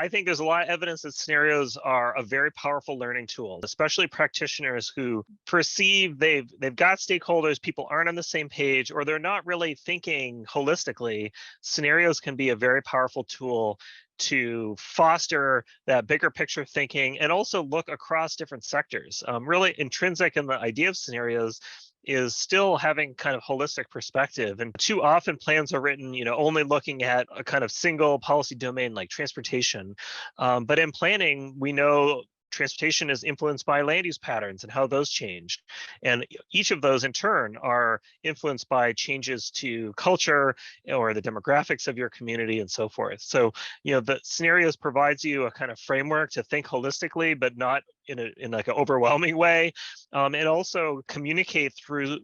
I think there's a lot of evidence that scenarios are a very powerful learning tool, especially practitioners who perceive they've got stakeholders, people aren't on the same page, or they're not really thinking holistically. Scenarios can be a very powerful tool to foster that bigger picture thinking and also look across different sectors. Really intrinsic in the idea of scenarios is still having kind of holistic perspective. And too often plans are written, only looking at a kind of single policy domain like transportation. But in planning, we know transportation is influenced by land use patterns and how those changed. And each of those in turn are influenced by changes to culture or the demographics of your community and so forth. So, the scenarios provides you a kind of framework to think holistically, but not in like an overwhelming way, and also communicate through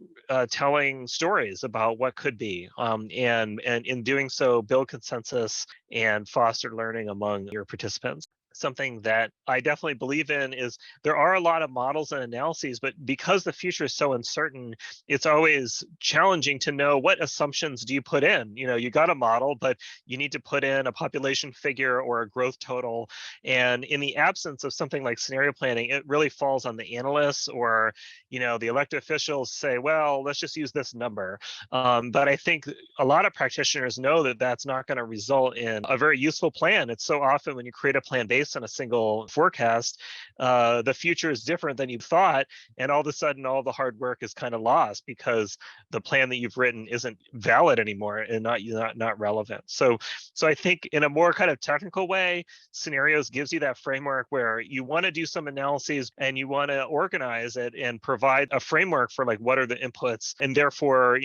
telling stories about what could be, and in doing so build consensus and foster learning among your participants. Something that I definitely believe in is there are a lot of models and analyses, but because the future is so uncertain, it's always challenging to know what assumptions do you put in. You got a model, but you need to put in a population figure or a growth total. And in the absence of something like scenario planning, it really falls on the analysts or, the elected officials say, well, let's just use this number. But I think a lot of practitioners know that that's not going to result in a very useful plan. It's so often when you create a plan based on a single forecast, the future is different than you thought, and all of a sudden all the hard work is kind of lost because the plan that you've written isn't valid anymore and not relevant. So I think in a more kind of technical way, scenarios gives you that framework where you want to do some analyses and you want to organize it and provide a framework for like what are the inputs, and therefore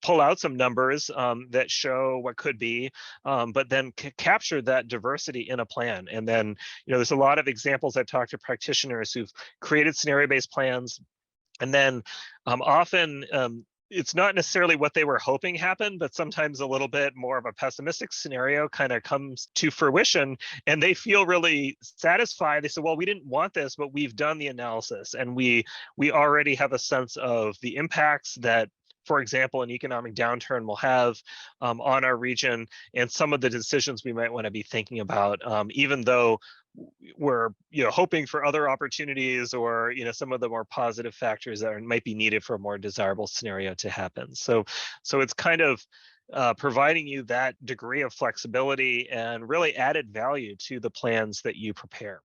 pull out some numbers that show what could be, but then capture that diversity in a plan. And then there's a lot of examples. I've talked to practitioners who've created scenario-based plans, and then often it's not necessarily what they were hoping happened, but sometimes a little bit more of a pessimistic scenario kind of comes to fruition, and they feel really satisfied. They say, well, we didn't want this, but we've done the analysis, and we already have a sense of the impacts that, for example, an economic downturn will have on our region, and some of the decisions we might want to be thinking about, even though we're hoping for other opportunities or some of the more positive factors that might be needed for a more desirable scenario to happen. So it's kind of providing you that degree of flexibility and really added value to the plans that you prepare.